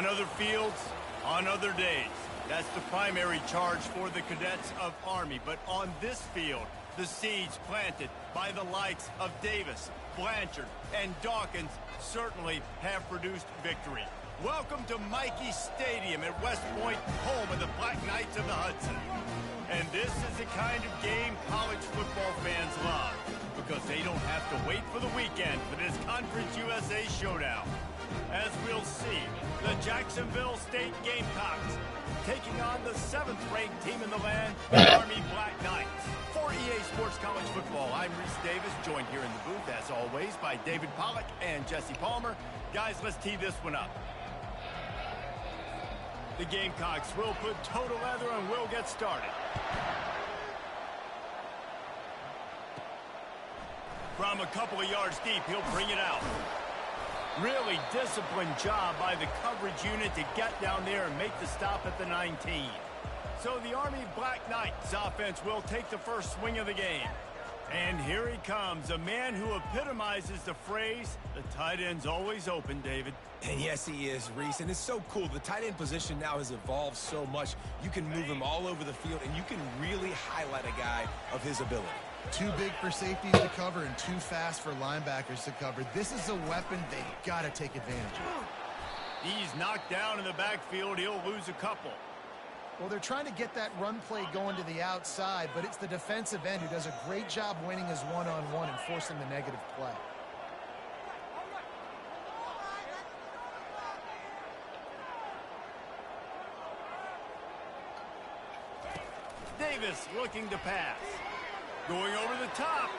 On other fields, on other days. That's the primary charge for the cadets of Army. But on this field, the seeds planted by the likes of Davis, Blanchard, and Dawkins certainly have produced victory. Welcome to Michie Stadium at West Point, home of the Black Knights of the Hudson. And this is the kind of game college football fans love, because they don't have to wait for the weekend for this Conference USA showdown. As we'll see, the Jacksonville State Gamecocks taking on the 7th-ranked team in the land, the Army Black Knights. For EA Sports College Football, I'm Reese Davis, joined here in the booth, as always, by David Pollack and Jesse Palmer. Guys, let's tee this one up. The Gamecocks will put total leather and we'll get started. From a couple of yards deep, he'll bring it out. Really disciplined job by the coverage unit to get down there and make the stop at the 19. So the Army Black Knights offense will take the first swing of the game. And here he comes, a man who epitomizes the phrase, the tight end's always open, David. And yes, he is, Reese. And it's so cool. The tight end position now has evolved so much. You can move him all over the field, and you can really highlight a guy of his ability. Too big for safeties to cover and too fast for linebackers to cover. This is a weapon they've got to take advantage of. He's knocked down in the backfield. He'll lose a couple. Well, they're trying to get that run play going to the outside, but it's the defensive end who does a great job winning his one-on-one and forcing the negative play. Davis looking to pass. Going over the top.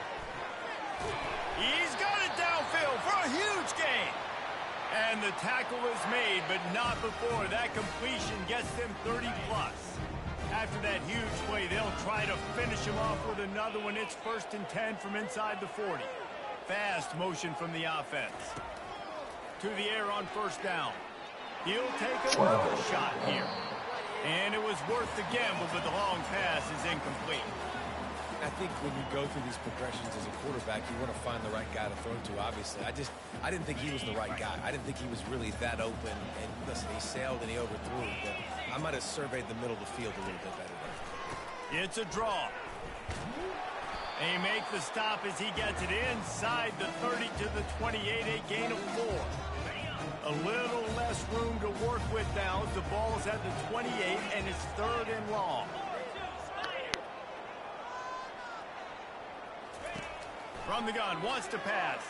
He's got it downfield for a huge gain. And the tackle is made, but not before that completion gets them 30-plus. After that huge play, they'll try to finish him off with another one. It's 1st and 10 from inside the 40. Fast motion from the offense. To the air on 1st down. He'll take another shot here. And it was worth the gamble, but the long pass is incomplete. I think when you go through these progressions as a quarterback, you want to find the right guy to throw to, obviously. I didn't think he was the right guy. I didn't think he was really that open. And listen, he sailed and he overthrew, but I might have surveyed the middle of the field a little bit better there. It's a draw. And he makes the stop as he gets it inside the 30 to the 28, a gain of 4. A little less room to work with now as the ball is at the 28 and it's 3rd and long. From the gun, wants to pass.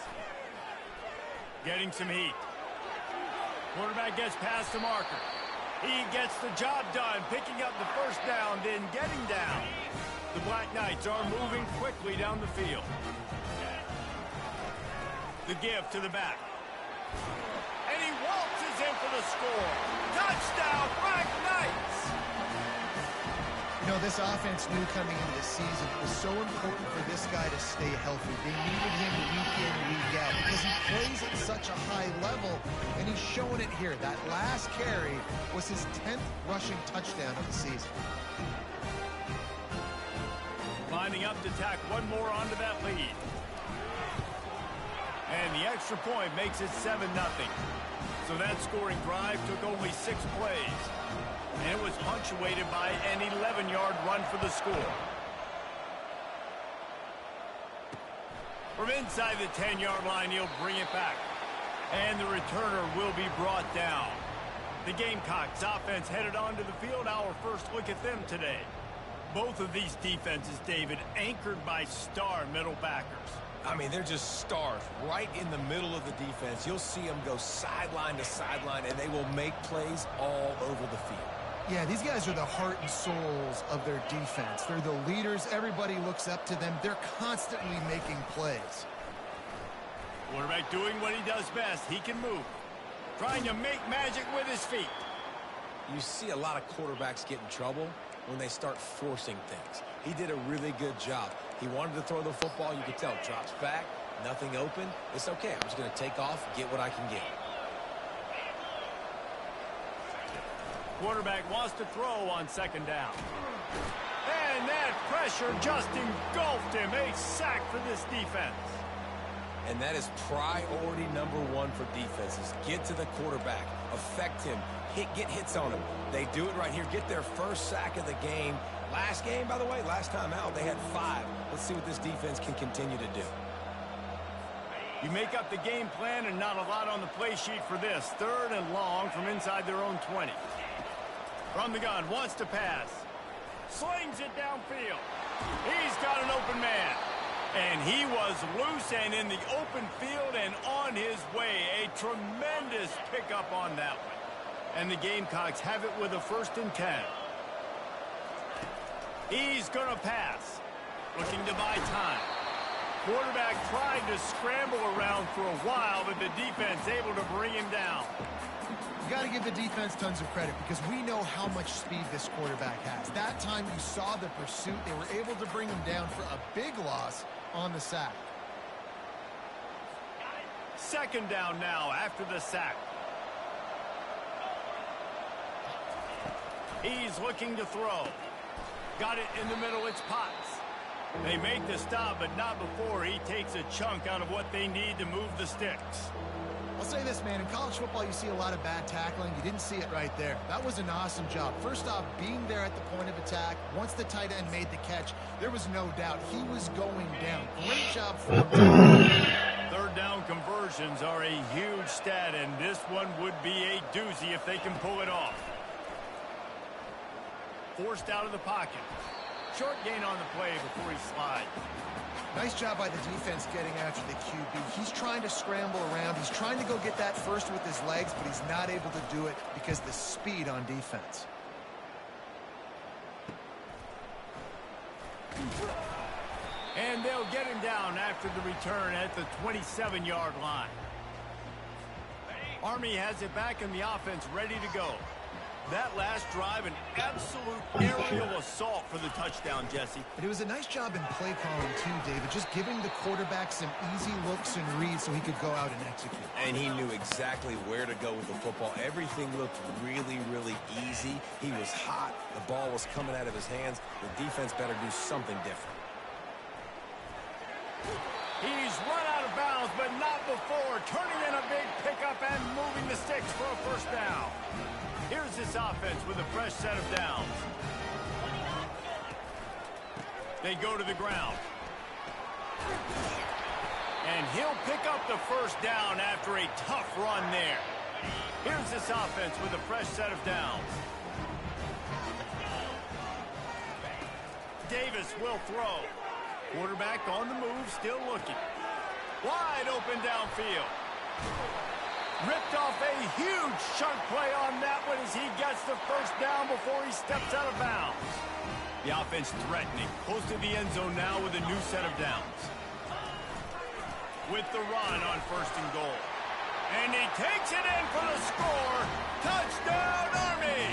Getting some heat. Quarterback gets past the marker. He gets the job done, picking up the 1st down, then getting down. The Black Knights are moving quickly down the field. The give to the back. And he waltzes in for the score. Touchdown, Black Knights! You know, this offense knew coming into the season it was so important for this guy to stay healthy. They needed him week in, week out, because he plays at such a high level, and he's showing it here. That last carry was his 10th rushing touchdown of the season. Lining up to tack one more onto that lead. And the extra point makes it 7-0. So that scoring drive took only 6 plays. And it was punctuated by an 11-yard run for the score. From inside the 10-yard line, he'll bring it back. And the returner will be brought down. The Gamecocks offense headed onto the field. Our first look at them today. Both of these defenses, David, anchored by star middle backers. I mean, they're just stars right in the middle of the defense. You'll see them go sideline to sideline, and they will make plays all over the field. Yeah, these guys are the heart and souls of their defense. They're the leaders. Everybody looks up to them. They're constantly making plays. Quarterback doing what he does best. He can move. Trying to make magic with his feet. You see a lot of quarterbacks get in trouble when they start forcing things. He did a really good job. He wanted to throw the football. You could tell. Drops back. Nothing open. It's okay. I'm just going to take off, get what I can get. Quarterback wants to throw on 2nd down. And that pressure just engulfed him. A sack for this defense. And that is priority number one for defenses. Get to the quarterback, affect him, get hits on him. They do it right here. Get their first sack of the game. Last game, by the way, last time out, they had 5. Let's see what this defense can continue to do. You make up the game plan and not a lot on the play sheet for this. 3rd and long from inside their own 20. From the gun, wants to pass. Slings it downfield. He's got an open man. And he was loose and in the open field and on his way. A tremendous pickup on that one. And the Gamecocks have it with a 1st and 10. He's going to pass. Looking to buy time. Quarterback tried to scramble around for a while, but the defense able to bring him down. You got to give the defense tons of credit because we know how much speed this quarterback has. That time you saw the pursuit. They were able to bring him down for a big loss on the sack. 2nd down now after the sack. He's looking to throw. Got it in the middle. It's Potts. They make the stop, but not before he takes a chunk out of what they need to move the sticks. I'll say this, man. In college football, you see a lot of bad tackling. You didn't see it right there. That was an awesome job. First off, being there at the point of attack. Once the tight end made the catch, there was no doubt he was going down. Great job for him. 3rd down conversions are a huge stat, and this one would be a doozy if they can pull it off. Forced out of the pocket. Short gain on the play before he slides. Nice job by the defense getting after the QB. He's trying to scramble around. He's trying to go get that first with his legs, but he's not able to do it because of the speed on defense. And they'll get him down after the return at the 27-yard line. Army has it back in the offense, ready to go. That last drive, an absolute aerial assault for the touchdown, Jesse. But it was a nice job in play calling, too, David. Just giving the quarterback some easy looks and reads so he could go out and execute. And he knew exactly where to go with the football. Everything looked really, really easy. He was hot. The ball was coming out of his hands. The defense better do something different. He's run out of bounds, but not before. Turning in a big pickup and moving the sticks for a 1st down. Here's this offense with a fresh set of downs. They go to the ground. And he'll pick up the 1st down after a tough run there. Here's this offense with a fresh set of downs. Davis will throw. Quarterback on the move, still looking. Wide open downfield. Ripped off a huge chunk play on that one as he gets the 1st down before he steps out of bounds. The offense threatening, close to the end zone now with a new set of downs. With the run on 1st and goal. And he takes it in for the score. Touchdown, Army!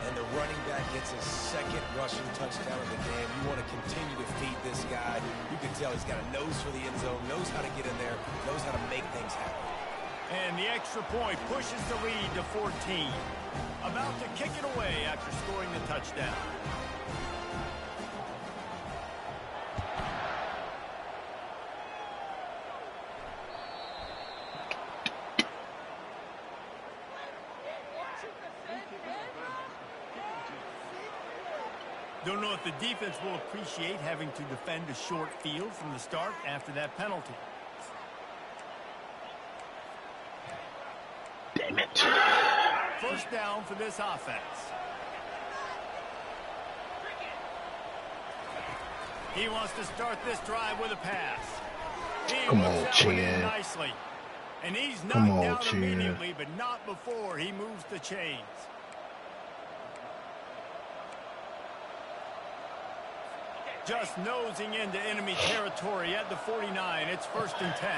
And the running back gets his 2nd rushing touchdown of the game. You want to continue to feed this guy. You can tell he's got a nose for the end zone, knows how to get in there, knows how to make things happen. And the extra point pushes the lead to 14. About to kick it away after scoring the touchdown. Don't know if the defense will appreciate having to defend a short field from the start after that penalty. Damn it. 1st down for this offense. He wants to start this drive with a pass. Come on, Chad. Nicely. And he's knocked Come on, down Chad. immediately, but not before he moves the chains. Just nosing into enemy territory at the 49. It's 1st and 10.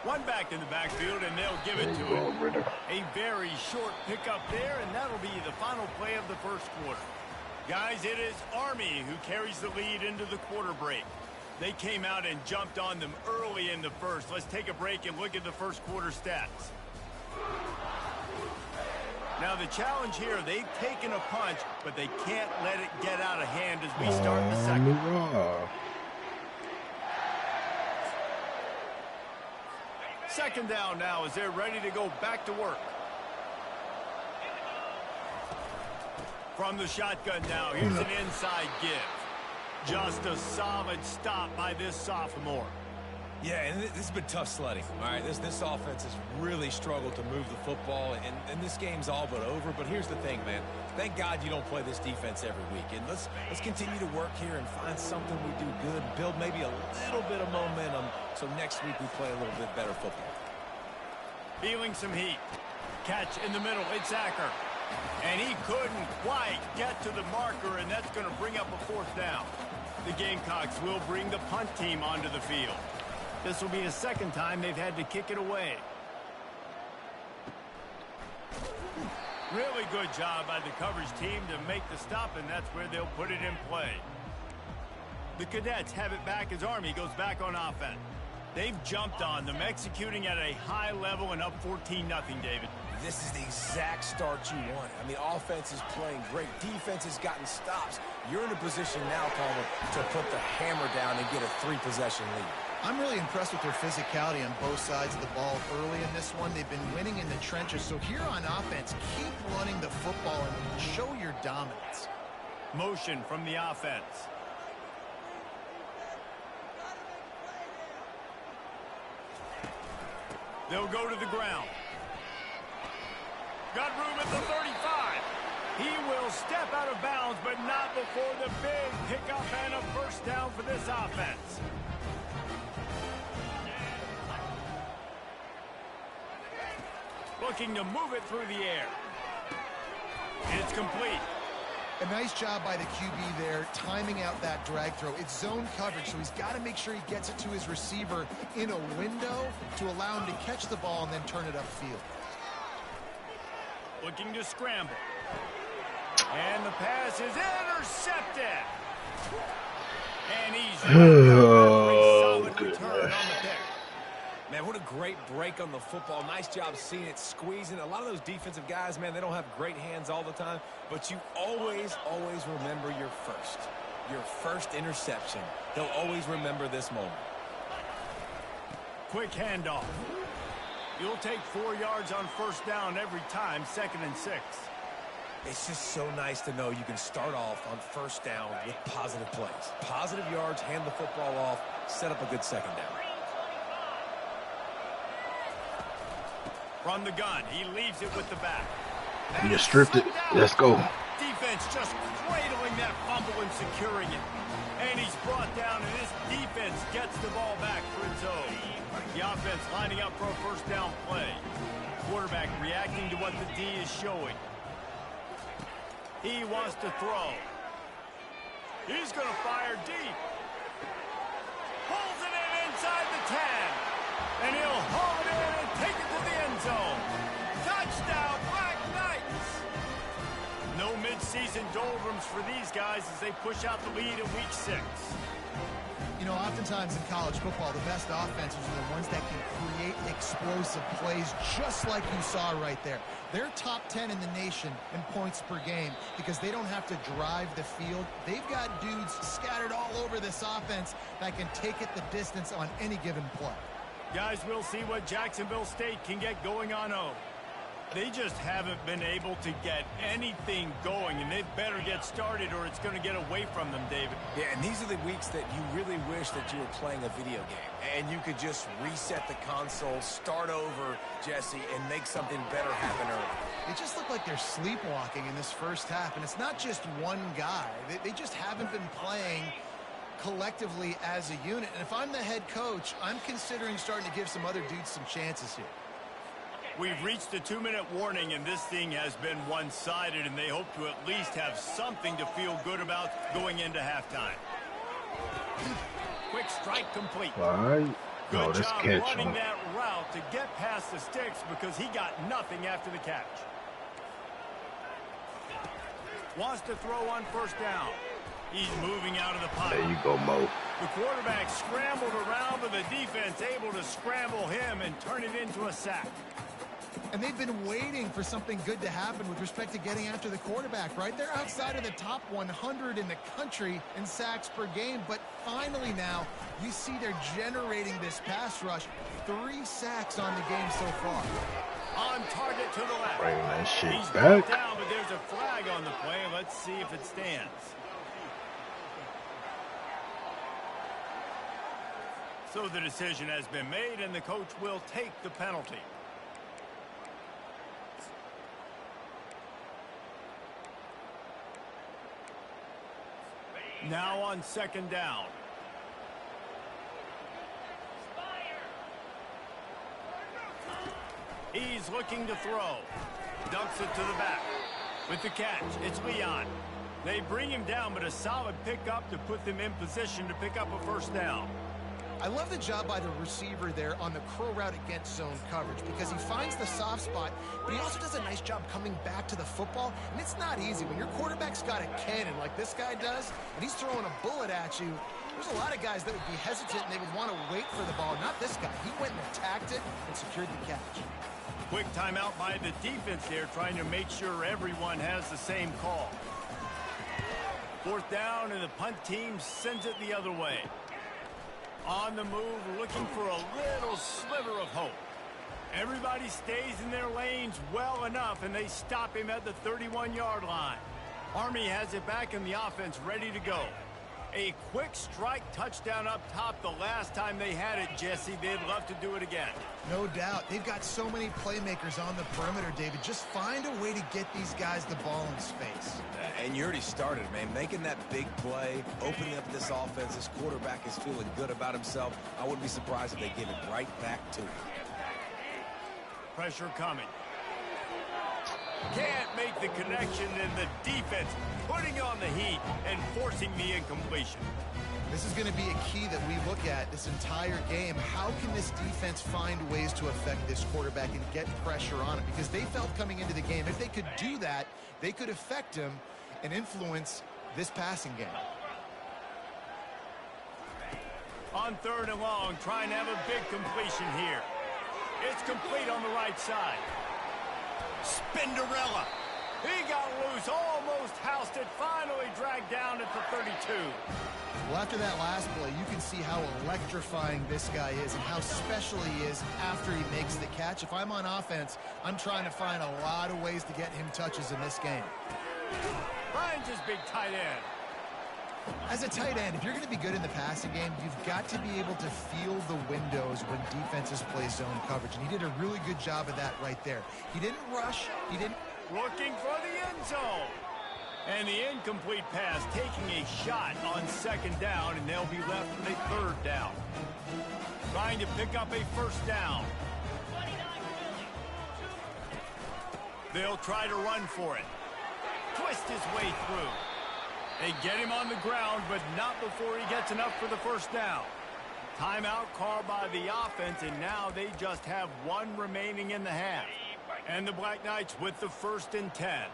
One back in the backfield, and they'll give it to him. A very short pickup there, and that'll be the final play of the 1st quarter. Guys, it is Army who carries the lead into the quarter break. They came out and jumped on them early in the 1st. Let's take a break and look at the 1st quarter stats. Now, the challenge here, they've taken a punch, but they can't let it get out of hand as we start the 2nd. second down now as they're ready to go back to work. From the shotgun now, here's an inside give. Just a solid stop by this sophomore. Yeah, and this has been tough sledding. All right, this offense has really struggled to move the football, and this game's all but over. But here's the thing, man. Thank God you don't play this defense every week. And let's continue to work here and find something we do good, build maybe a little bit of momentum so next week we play a little bit better football. Feeling some heat. Catch in the middle. It's Acker. And he couldn't quite get to the marker, and that's going to bring up a fourth down. The Gamecocks will bring the punt team onto the field. This will be the second time they've had to kick it away. Really good job by the coverage team to make the stop, and that's where they'll put it in play. The Cadets have it back as Army goes back on offense. They've jumped on them, executing at a high level and up 14-0, David. This is the exact start you want. I mean, offense is playing great. Defense has gotten stops. You're in a position now, Palmer, to put the hammer down and get a 3-possession lead. I'm really impressed with their physicality on both sides of the ball early in this one. They've been winning in the trenches. So here on offense, keep running the football and show your dominance. Motion from the offense. They'll go to the ground. Got room at the 35. He will step out of bounds, but not before the big pickup and a first down for this offense. Looking to move it through the air. It's complete. A nice job by the QB there, timing out that drag throw. It's zone coverage, so he's got to make sure he gets it to his receiver in a window to allow him to catch the ball and then turn it upfield. Looking to scramble. And the pass is intercepted. And he's solid return on the pick. Man, what a great break on the football. Nice job seeing it, squeezing. A lot of those defensive guys, man, they don't have great hands all the time, but you always remember your first interception. They'll always remember this moment. Quick handoff. You'll take 4 yards on first down every time, 2nd and 6. It's just so nice to know you can start off on first down with positive plays. Positive yards, hand the football off, set up a good second down. From the gun, he leaves it with the back. You just stripped it. Let's go. Defense just cradling that fumble and securing it. And he's brought down, and this defense gets the ball back for its own. The offense lining up for a first down play. Quarterback reacting to what the D is showing. He wants to throw. He's going to fire deep. Pulls it in inside the 10. And he'll haul it in and take it to the end zone. Touchdown, Black Knights! No midseason doldrums for these guys as they push out the lead in week 6. You know, oftentimes in college football, the best offenses are the ones that can create explosive plays just like you saw right there. They're top 10 in the nation in points per game because they don't have to drive the field. They've got dudes scattered all over this offense that can take it the distance on any given play. Guys, we'll see what Jacksonville State can get going on home. They just haven't been able to get anything going, and they better get started or it's going to get away from them, David. Yeah, and these are the weeks that you really wish that you were playing a video game and you could just reset the console, start over, Jesse, and make something better happen early. They just look like they're sleepwalking in this first half, and it's not just one guy. They just haven't been playing collectively as a unit. And if I'm the head coach, I'm considering starting to give some other dudes some chances here. We've reached the 2-minute warning, and this thing has been one-sided, and they hope to at least have something to feel good about going into halftime. Quick strike complete. All right. Good Let's job catch running him. that route to get past the sticks because he got nothing after the catch. Wants to throw on first down. He's moving out of the pocket. There you go, Mo. The quarterback scrambled around, but the defense able to scramble him and turn it into a sack. And they've been waiting for something good to happen with respect to getting after the quarterback, right? They're outside of the top 100 in the country in sacks per game, but finally now you see they're generating this pass rush. 3 sacks on the game so far. On target to the left. Bring that shit He's back. down, but there's a flag on the play. Let's see if it stands. So the decision has been made, and the coach will take the penalty. Now on second down. He's looking to throw. Dumps it to the back. With the catch, it's Leon. They bring him down, but a solid pickup to put them in position to pick up a first down. I love the job by the receiver there on the curl route against zone coverage because he finds the soft spot, but he also does a nice job coming back to the football, and it's not easy. When your quarterback's got a cannon like this guy does, and he's throwing a bullet at you, there's a lot of guys that would be hesitant and they would want to wait for the ball. Not this guy. He went and attacked it and secured the catch. Quick timeout by the defense there, trying to make sure everyone has the same call. Fourth down, and the punt team sends it the other way. On the move, looking for a little sliver of hope. Everybody stays in their lanes well enough, and they stop him at the 31-yard line. Army has it back in the offense, ready to go. A quick strike touchdown up top the last time they had it, Jesse. They'd love to do it again. No doubt. They've got so many playmakers on the perimeter, David. Just find a way to get these guys the ball in space. And you already started, man. Making that big play, opening up this offense. This quarterback is feeling good about himself. I wouldn't be surprised if they give it right back to him. Pressure coming. Can't make the connection, and the defense putting on the heat and forcing the incompletion. This is going to be a key that we look at this entire game. How can this defense find ways to affect this quarterback and get pressure on him? Because they felt coming into the game, if they could do that, they could affect him and influence this passing game. On third and long, trying to have a big completion here. It's complete on the right side. Spinderella. He got loose, almost housed it, finally dragged down at the 32. Well, after that last play, you can see how electrifying this guy is and how special he is after he makes the catch. If I'm on offense, I'm trying to find a lot of ways to get him touches in this game. Finds his big tight end. As a tight end, if you're going to be good in the passing game, you've got to be able to feel the windows when defenses play zone coverage. And he did a really good job of that right there. He didn't rush. He didn't. Looking for the end zone. And the incomplete pass taking a shot on second down, and they'll be left with a third down. Trying to pick up a first down. They'll try to run for it. Twist his way through. They get him on the ground, but not before he gets enough for the first down. Timeout called by the offense, and now they just have one remaining in the half. And the Black Knights with the 1st and 10.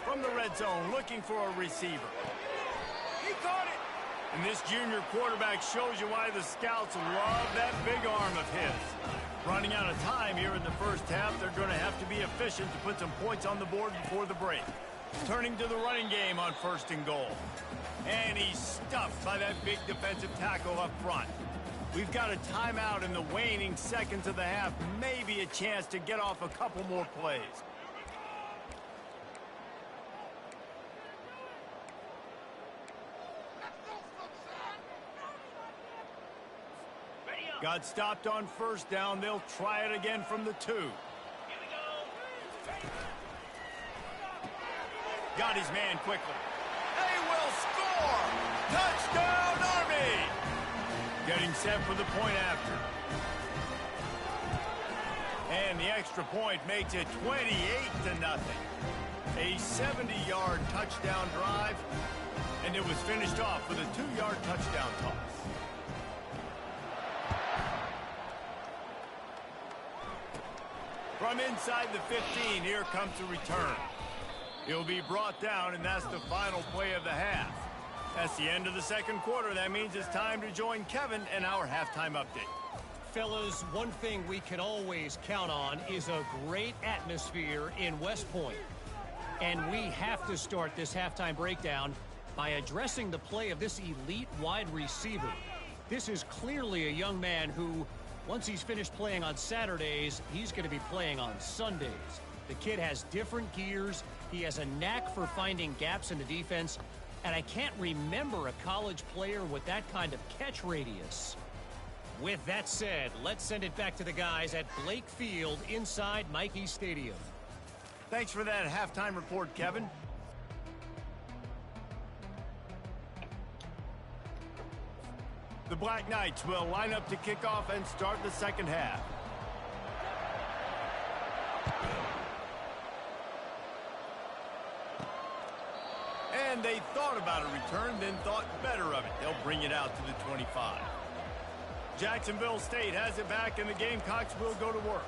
From the red zone, looking for a receiver. He caught it! And this junior quarterback shows you why the scouts love that big arm of his. Running out of time here in the first half, they're going to have to be efficient to put some points on the board before the break. Turning to the running game on 1st and goal. And he's stuffed by that big defensive tackle up front. We've got a timeout in the waning seconds of the half. Maybe a chance to get off a couple more plays. Got stopped on first down. They'll try it again from the 2. Got his man quickly. They will score! Touchdown, Army! Getting set for the point after. And the extra point makes it 28-0. A 70-yard touchdown drive, and it was finished off with a 2-yard touchdown toss. From inside the 15, here comes the return. He'll be brought down, and that's the final play of the half. That's the end of the second quarter. That means it's time to join Kevin in our halftime update. Fellas, one thing we can always count on is a great atmosphere in West Point. And we have to start this halftime breakdown by addressing the play of this elite wide receiver. This is clearly a young man who, once he's finished playing on Saturdays, he's going to be playing on Sundays. The kid has different gears. He has a knack for finding gaps in the defense. And I can't remember a college player with that kind of catch radius. With that said, let's send it back to the guys at Blake Field inside Michie Stadium. Thanks for that halftime report, Kevin. The Black Knights will line up to kick off and start the second half. And they thought about a return, then thought better of it. They'll bring it out to the 25. Jacksonville State has it back, and the Gamecocks will go to work.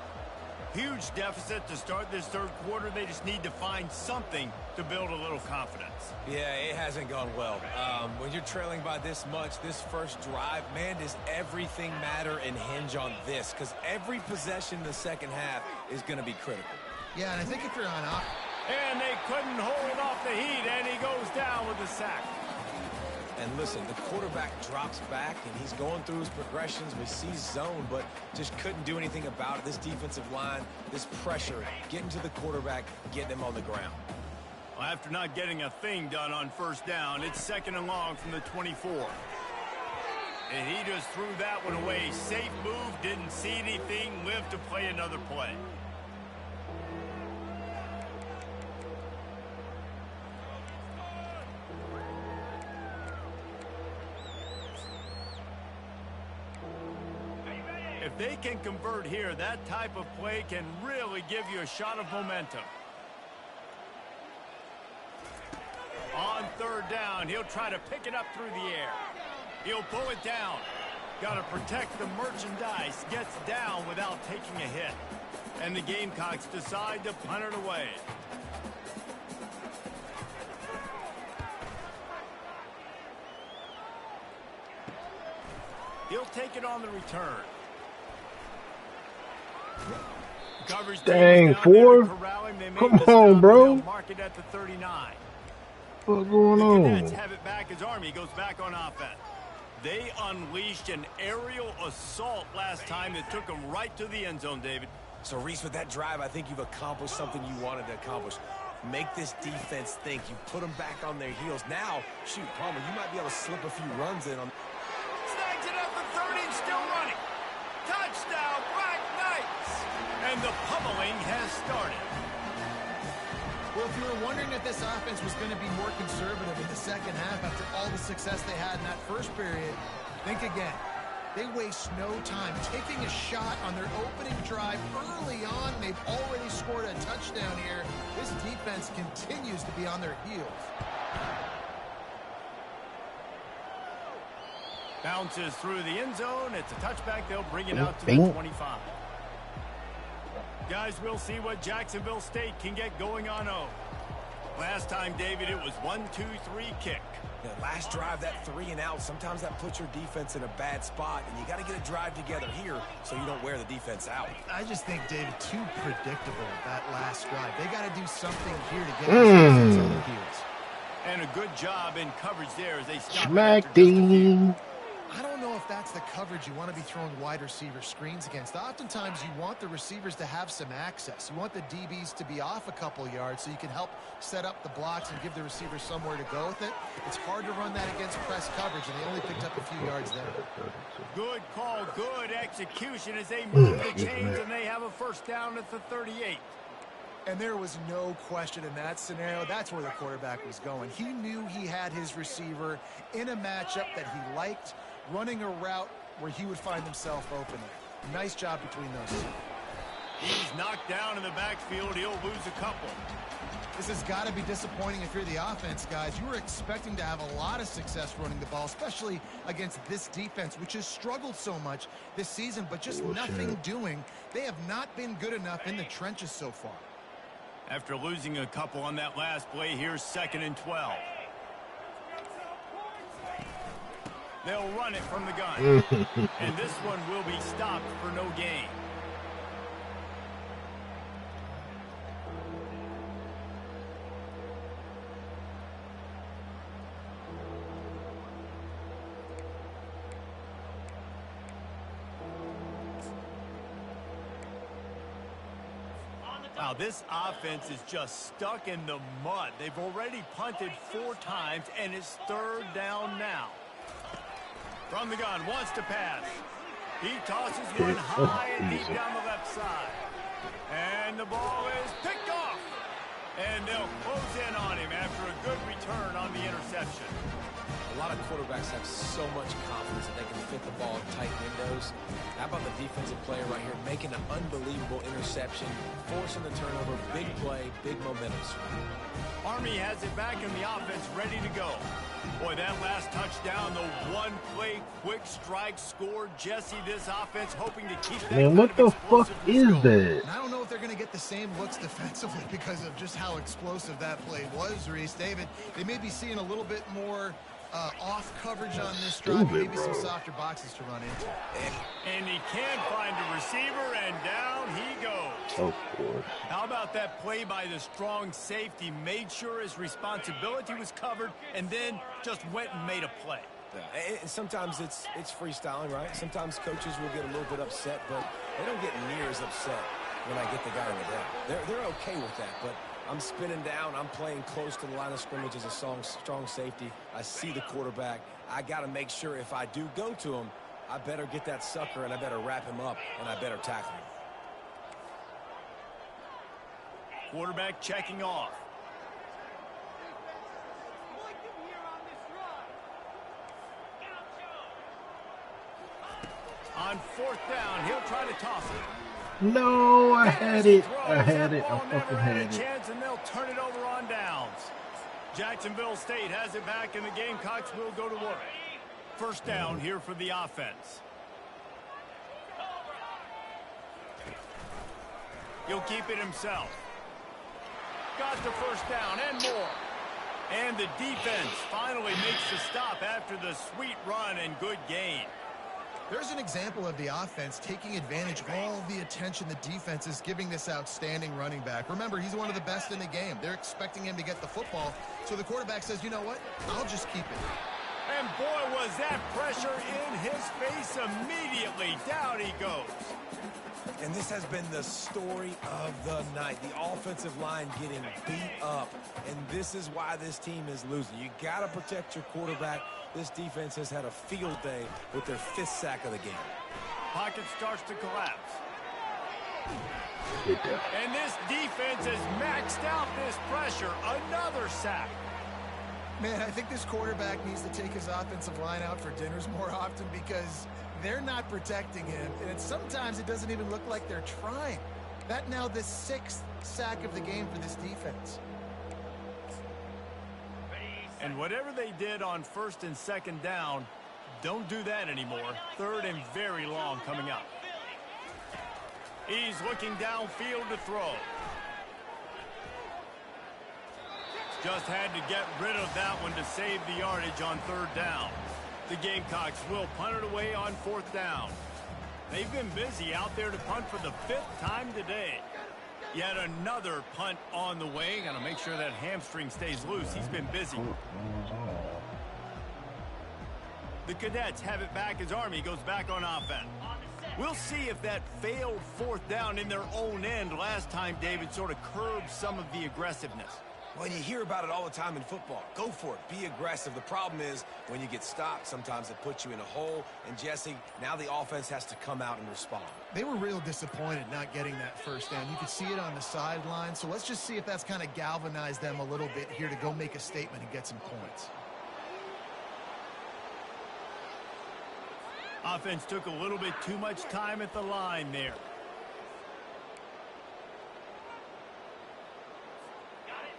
Huge deficit to start this third quarter. They just need to find something to build a little confidence. Yeah, it hasn't gone well. When you're trailing by this much, this first drive, man, does everything matter and hinge on this? Because every possession in the second half is going to be critical. Yeah, and I think if you're on up. And they couldn't hold off the heat, and he goes down with a sack. And listen, the quarterback drops back, and he's going through his progressions. We see zone, but just couldn't do anything about it. This defensive line, this pressure, getting to the quarterback, getting him on the ground. Well, after not getting a thing done on first down, it's second and long from the 24. And he just threw that one away. Safe move, didn't see anything, lived to play another play. If they can convert here, that type of play can really give you a shot of momentum. On third down, he'll try to pick it up through the air. He'll pull it down. Got to protect the merchandise. Gets down without taking a hit. And the Gamecocks decide to punt it away. He'll take it on the return. Dang, Ford. Come on, bro. Mark it at the 39. What's going on? The Cadets have it back as Army goes back on offense. They unleashed an aerial assault last time that took them right to the end zone, David. So, Reese, with that drive, I think you've accomplished something you wanted to accomplish. Make this defense think. You put them back on their heels. Now, shoot, Palmer, you might be able to slip a few runs in on. Snags it up the 30 and still running. Touchdown, Black Knights! And the pummeling has started. Well, if you were wondering if this offense was going to be more conservative in the second half after all the success they had in that first period, think again. They waste no time taking a shot on their opening drive early on. They've already scored a touchdown here. This defense continues to be on their heels. Bounces through the end zone. It's a touchback. They'll bring it out to the 25. Guys, we'll see what Jacksonville State can get going on O. Last time, David, it was 1-2-3 kick. Yeah, last drive, that 3 and out, sometimes that puts your defense in a bad spot, and you got to get a drive together here so you don't wear the defense out. I just think, David, too predictable, that last drive. They got to do something here to get this on their heels. And a good job in coverage there as they stop. Smack ding. I don't know if that's the coverage you want to be throwing wide receiver screens against. Oftentimes, you want the receivers to have some access. You want the DBs to be off a couple yards so you can help set up the blocks and give the receivers somewhere to go with it. It's hard to run that against press coverage, and they only picked up a few yards there. Good call, good execution as they move the chains, and they have a first down at the 38. And there was no question in that scenario. That's where the quarterback was going. He knew he had his receiver in a matchup that he liked, running a route where he would find himself open. Nice job between those two. He's knocked down in the backfield. He'll lose a couple. This has got to be disappointing if you're the offense, guys. You were expecting to have a lot of success running the ball, especially against this defense, which has struggled so much this season, but just nothing doing. They have not been good enough in the trenches so far. After losing a couple on that last play, here's 2nd and 12. They'll run it from the gun. And this one will be stopped for no gain. Wow, this offense is just stuck in the mud. They've already punted 4 times, and it's 3rd down now. From the gun, wants to pass. He tosses one high and deep down the left side. And the ball is picked off. And they'll close in on him after a good return on the interception. A lot of quarterbacks have so much confidence that they can fit the ball in tight windows. How about the defensive player right here making an unbelievable interception, forcing the turnover, big play, big momentum swing. Army has it back in the offense, ready to go. Boy, that last touchdown, the one-play quick strike score. Jesse, this offense hoping to keep that. Man, what the fuck is that? And I don't know if they're going to get the same looks defensively because of just how explosive that play was, Reese. David, they may be seeing a little bit more off coverage on this drive, maybe some softer boxes to run into. And he can't find a receiver, and down he goes. Of course. How about that play by the strong safety? Made sure his responsibility was covered, and then just went and made a play. Yeah. And sometimes it's freestyling, right? Sometimes coaches will get a little bit upset, but they don't get near as upset when I get the guy in the down. They're okay with that, but I'm spinning down. I'm playing close to the line of scrimmage as a strong safety. I see the quarterback. I got to make sure if I do go to him, I better get that sucker, and I better wrap him up, and I better tackle him. Quarterback checking off. On 4th down, he'll try to toss it. No, I had it. I fucking had it. Chance, and they'll turn it over on downs. Jacksonville State has it back, and the Gamecocks will go to work. 1st down here for the offense. He'll keep it himself. Got the 1st down and more. And the defense finally makes the stop after the sweet run and good gain. There's an example of the offense taking advantage of all of the attention the defense is giving this outstanding running back. Remember, he's one of the best in the game. They're expecting him to get the football, so the quarterback says, you know what, I'll just keep it. And boy, was that pressure in his face immediately. Down he goes. And this has been the story of the night. The offensive line getting beat up, and this is why this team is losing. You got to protect your quarterback. This defense has had a field day with their 5th sack of the game. Pocket starts to collapse. And this defense has maxed out this pressure. Another sack. Man, I think this quarterback needs to take his offensive line out for dinners more often because they're not protecting him. And sometimes it doesn't even look like they're trying. That now the 6th sack of the game for this defense. And whatever they did on 1st and 2nd down, don't do that anymore. 3rd and very long coming up. He's looking downfield to throw. Just had to get rid of that one to save the yardage on 3rd down. The Gamecocks will punt it away on 4th down. They've been busy out there to punt for the 5th time today. Yet another punt on the way. Got to make sure that hamstring stays loose. He's been busy. The Cadets have it back as Army goes back on offense. We'll see if that failed 4th down in their own end last time, David, sort of curbed some of the aggressiveness. Well, you hear about it all the time in football. Go for it. Be aggressive. The problem is when you get stopped, sometimes it puts you in a hole. And, Jesse, now the offense has to come out and respond. They were real disappointed not getting that 1st down. You could see it on the sideline. So let's just see if that's kind of galvanized them a little bit here to go make a statement and get some points. Offense took a little bit too much time at the line there.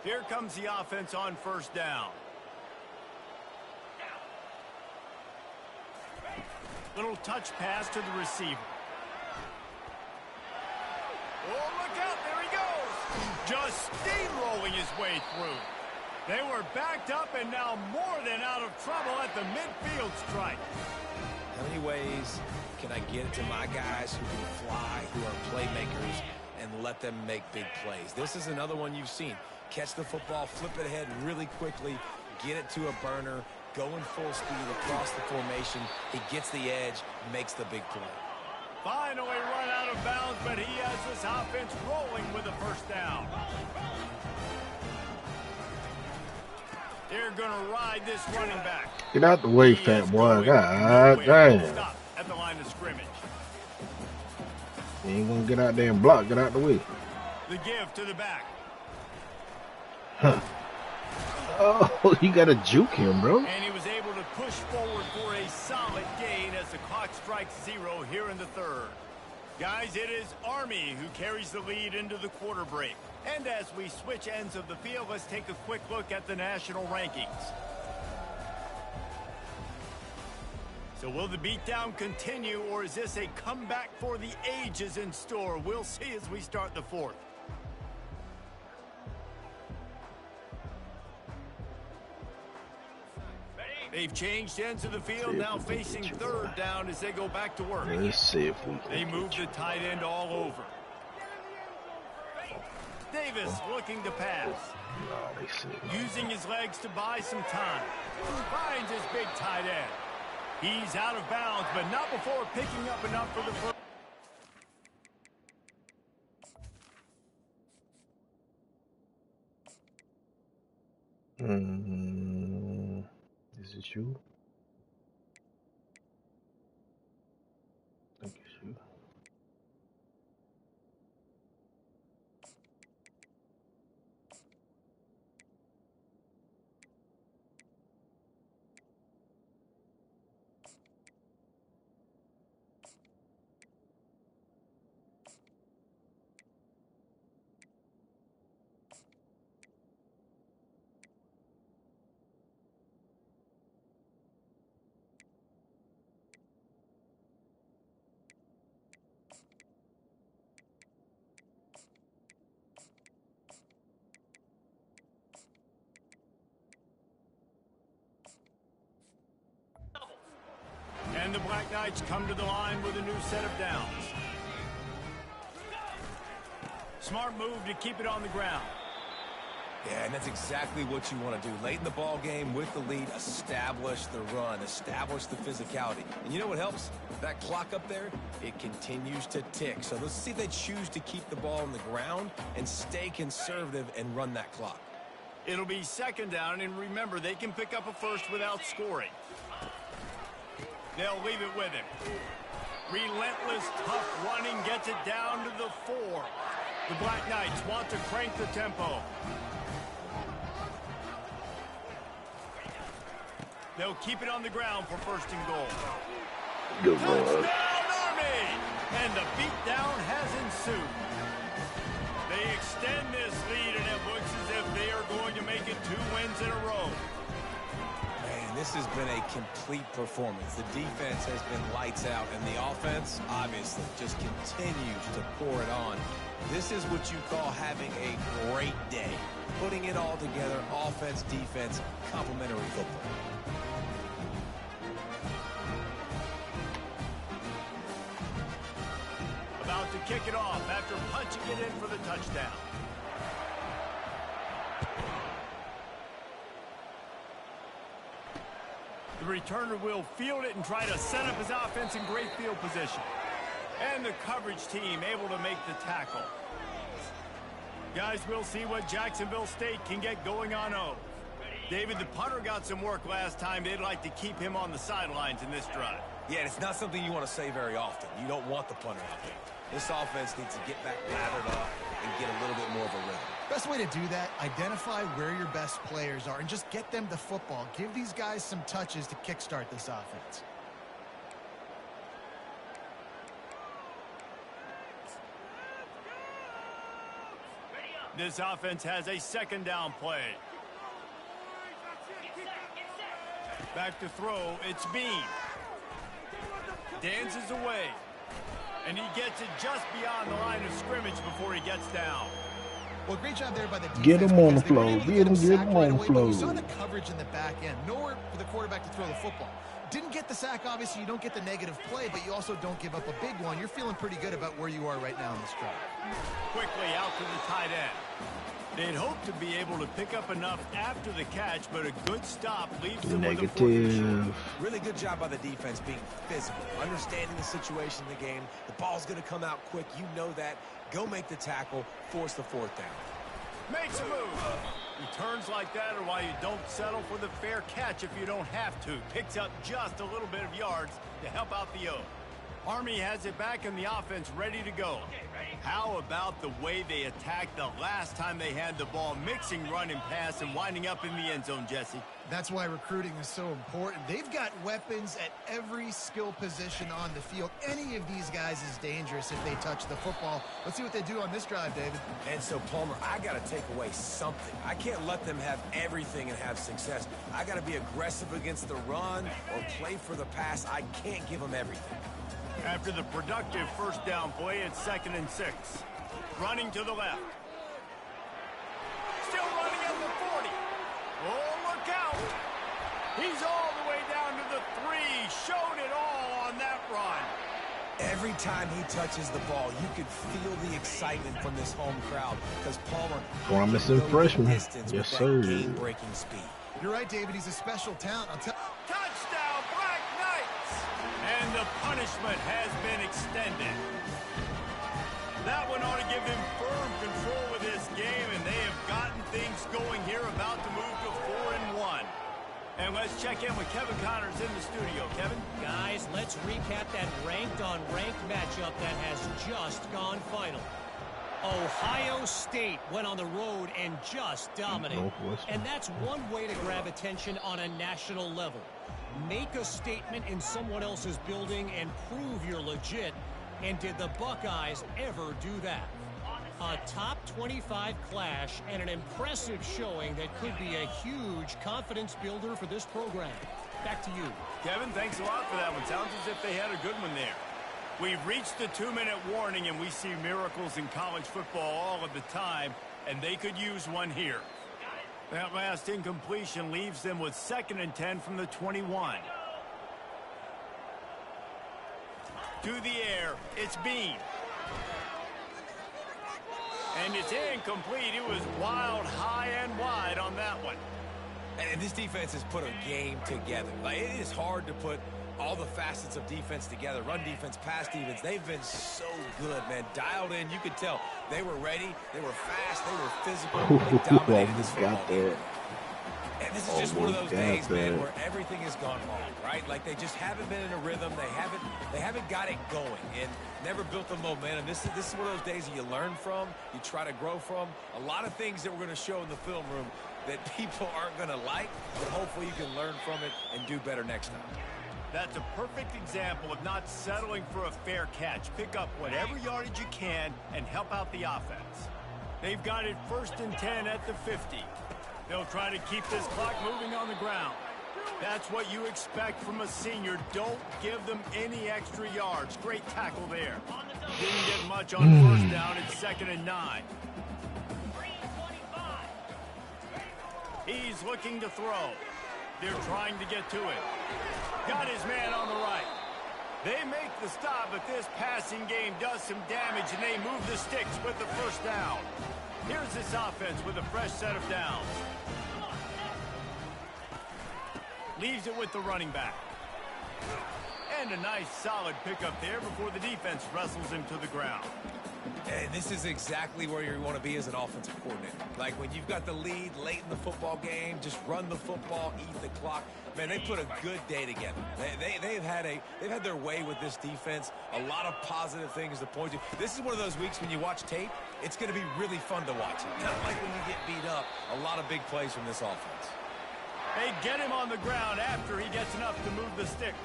Here comes the offense on 1st down. Little touch pass to the receiver. Oh, look out, there he goes. Just steamrolling his way through. They were backed up and now more than out of trouble at the midfield strike. How many ways can I get it to my guys who can fly, who are playmakers, and let them make big plays? This is another one you've seen. Catch the football, flip it ahead really quickly, get it to a burner, go in full speed across the formation. He gets the edge, makes the big play. Finally run out of bounds, but he has this offense rolling with a first down. They're going to ride this running back. Get out the way, fat boy. God damn. Stop at the line of scrimmage. You ain't gonna get out there and block. Get out the way. The give to the back. Huh. Oh, you gotta juke him, bro. And he was able to push forward for a solid gain as the clock strikes 0 here in the third. Guys, it is Army who carries the lead into the quarter break. And as we switch ends of the field, let's take a quick look at the national rankings. So will the beatdown continue, or is this a comeback for the ages in store? We'll see as we start the fourth. They've changed ends of the field, now facing third down as they go back to work. Let's see if we can. They move the tight end all over. Davis looking to pass. No, they see. Using his legs to buy some time. Finds his big tight end. He's out of bounds, but not before picking up enough for the first. Is it you? I think it's you. And the Black Knights come to the line with a new set of downs. Smart move to keep it on the ground. Yeah, and that's exactly what you want to do. Late in the ball game with the lead, establish the run, establish the physicality. And you know what helps? That clock up there, it continues to tick. So let's see if they choose to keep the ball on the ground and stay conservative and run that clock. It'll be second down, and remember, they can pick up a first without scoring. They'll leave it with him. Relentless, tough running gets it down to the 4. The Black Knights want to crank the tempo. They'll keep it on the ground for first and goal. Good Lord. Touchdown, Army! And the beatdown has ensued. They extend this lead, and it looks as if they are going to make it 2 wins in a row. Man, this has been a complete performance. The defense has been lights out, and the offense, obviously, just continues to pour it on. This is what you call having a great day. Putting it all together, offense, defense, complementary football. About to kick it off after punching it in for the touchdown. The returner will field it and try to set up his offense in great field position. And the coverage team able to make the tackle. Guys, we'll see what Jacksonville State can get going on O. David, the punter got some work last time. They'd like to keep him on the sidelines in this drive. Yeah, and it's not something you want to say very often. You don't want the punter out there. This offense needs to get back lathered up and get a little bit more of a rhythm. Best way to do that, identify where your best players are and just get them the football. Give these guys some touches to kickstart this offense. This offense has a second down play. Back to throw, it's Bean. Dances away. And he gets it just beyond the line of scrimmage before he gets down. Well, great job there by the defense. Get him on the because they were floor. able to Get him sack on right the away, but you saw floor. the coverage in the back end. Nowhere for the quarterback to throw the football. Didn't get the sack, obviously. You don't get the negative play, but you also don't give up a big one. You're feeling pretty good about where you are right now in this drive. Quickly out to the tight end. They'd hope to be able to pick up enough after the catch, but a good stop leaves them with a 4th and short. Really good job by the defense being physical, understanding the situation in the game. The ball's going to come out quick. You know that. Go make the tackle, force the 4th down. Makes a move. Returns like that are why you don't settle for the fair catch if you don't have to. Picks up just a little bit of yards to help out the O. Army has it back in the offense ready to go. How about the way they attacked the last time they had the ball, mixing run and pass and winding up in the end zone, Jesse? That's why recruiting is so important. They've got weapons at every skill position on the field. Any of these guys is dangerous if they touch the football. Let's see what they do on this drive, David. And so, Palmer, I got to take away something. I can't let them have everything and have success. I got to be aggressive against the run or play for the pass. I can't give them everything. After the productive first down play, it's 2nd and 6. Running to the left. Still running at the 40. Oh, look out. He's all the way down to the 3. Showed it all on that run. Every time he touches the ball, you could feel the excitement from this home crowd because Palmer, Promising freshman. Yes, sir. Game-breaking speed. You're right, David. He's a special talent. Touchdown, Black Knights! And the punishment has been extended. That one ought to give them firm control with this game, and they have gotten things going here, about to move to 4-1. And let's check in with Kevin Connors in the studio. Kevin? Guys, let's recap that ranked-on-ranked matchup that has just gone final. Ohio State went on the road and just dominated. And that's one way to grab attention on a national level. Make a statement in someone else's building and prove you're legit. And did the Buckeyes ever do that? A top 25 clash and an impressive showing that could be a huge confidence builder for this program. Back to you. Kevin, thanks a lot for that one. Sounds as if they had a good one there. We've reached the 2-minute warning, and we see miracles in college football all of the time, and they could use one here. That last incompletion leaves them with 2nd and 10 from the 21. To the air, it's Bean. And it's incomplete. It was wild, high, and wide on that one. And this defense has put a game together. Like, it is hard to put all the facets of defense together. Run defense, pass defense. They've been so good, man. Dialed in. You could tell they were ready. They were fast. They were physical. They dominated this football game. And this is just one of those days, man, where everything has gone wrong, right? Like, they just haven't been in a rhythm. They haven't got it going and never built the momentum. This is one of those days that you learn from, you try to grow from. A lot of things that we're going to show in the film room that people aren't going to like, but hopefully you can learn from it and do better next time. That's a perfect example of not settling for a fair catch. Pick up whatever yardage you can and help out the offense. They've got it 1st and 10 at the 50. They'll try to keep this clock moving on the ground. That's what you expect from a senior. Don't give them any extra yards. Great tackle there. Didn't get much on 1st down. It's 2nd and 9. He's looking to throw. They're trying to get to it. Got his man on the right. They make the stop, but this passing game does some damage, and they move the sticks with the 1st down. Here's this offense with a fresh set of downs. Leaves it with the running back. And a nice solid pickup there before the defense wrestles him to the ground. And this is exactly where you want to be as an offensive coordinator. Like, when you've got the lead late in the football game, just run the football, eat the clock. Man, they put a good day together. They've had their way with this defense. A lot of positive things to point to. This is one of those weeks when you watch tape, it's going to be really fun to watch. Not like when you get beat up. A lot of big plays from this offense. They get him on the ground after he gets enough to move the sticks.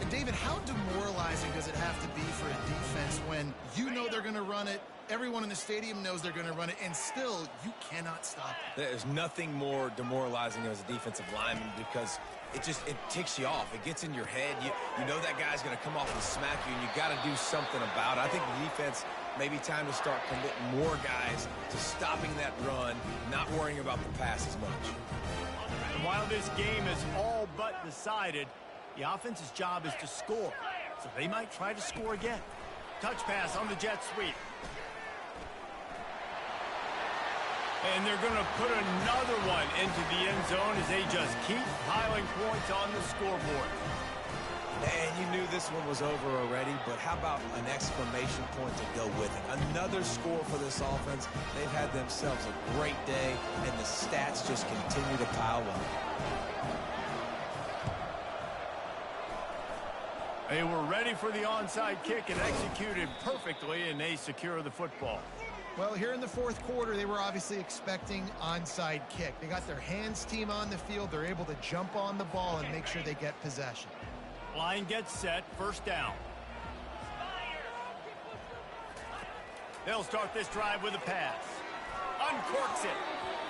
And David, how demoralizing does it have to be for a defense when you know they're going to run it, everyone in the stadium knows they're going to run it, and still you cannot stop it? There's nothing more demoralizing as a defensive lineman because it ticks you off. It gets in your head. You know that guy's going to come off and smack you, and you got to do something about it. I think the defense maybe time to start committing more guys to stopping that run, not worrying about the pass as much. And while this game is all but decided, the offense's job is to score. So they might try to score again. Touch pass on the jet sweep. And they're going to put another one into the end zone as they just keep piling points on the scoreboard. And you knew this one was over already, but how about an exclamation point to go with it? Another score for this offense. They've had themselves a great day, and the stats just continue to pile up. They were ready for the onside kick and executed perfectly, and they secure the football. Well, here in the fourth quarter, they were obviously expecting onside kick. They got their hands team on the field. They're able to jump on the ball and make sure they get possession. Line gets set, first down. They'll start this drive with a pass. Uncorks it.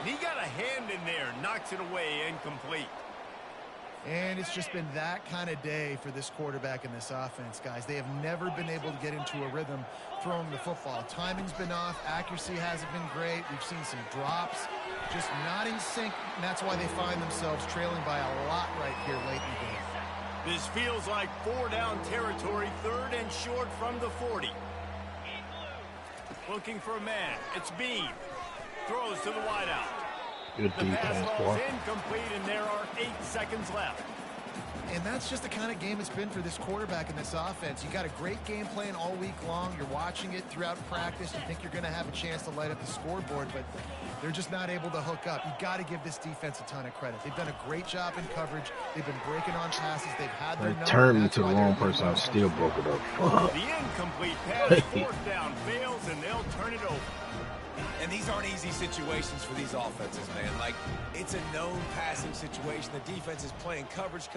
And he got a hand in there, knocks it away, incomplete. And it's just been that kind of day for this quarterback and this offense, guys. They have never been able to get into a rhythm throwing the football. Timing's been off. Accuracy hasn't been great. We've seen some drops, just not in sync, and that's why they find themselves trailing by a lot right here late in the game. This feels like 4-down territory, third and short from the 40. Looking for a man. It's Bean. Throws to the wideout. Good The pass defense, ball boy. is incomplete, and there are 8 seconds left. And that's just the kind of game it's been for this quarterback and this offense. You got a great game plan all week long. You're watching it throughout practice. You think you're going to have a chance to light up the scoreboard, but they're just not able to hook up. You got to give this defense a ton of credit. They've done a great job in coverage. They've been breaking on passes. They've had their They turned me to the wrong person. I still broke it up. Fuck. The incomplete pass, fourth down, fails, and they'll turn it over. And these aren't easy situations for these offenses, man. Like, it's a known passing situation. The defense is playing coverage.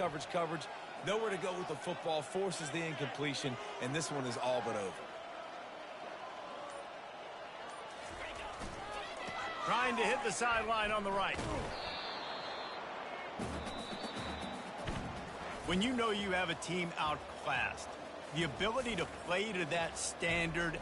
Nowhere to go with the football, forces the incompletion, and this one is all but over. Trying to hit the sideline on the right. When you know you have a team outclassed, the ability to play to that standard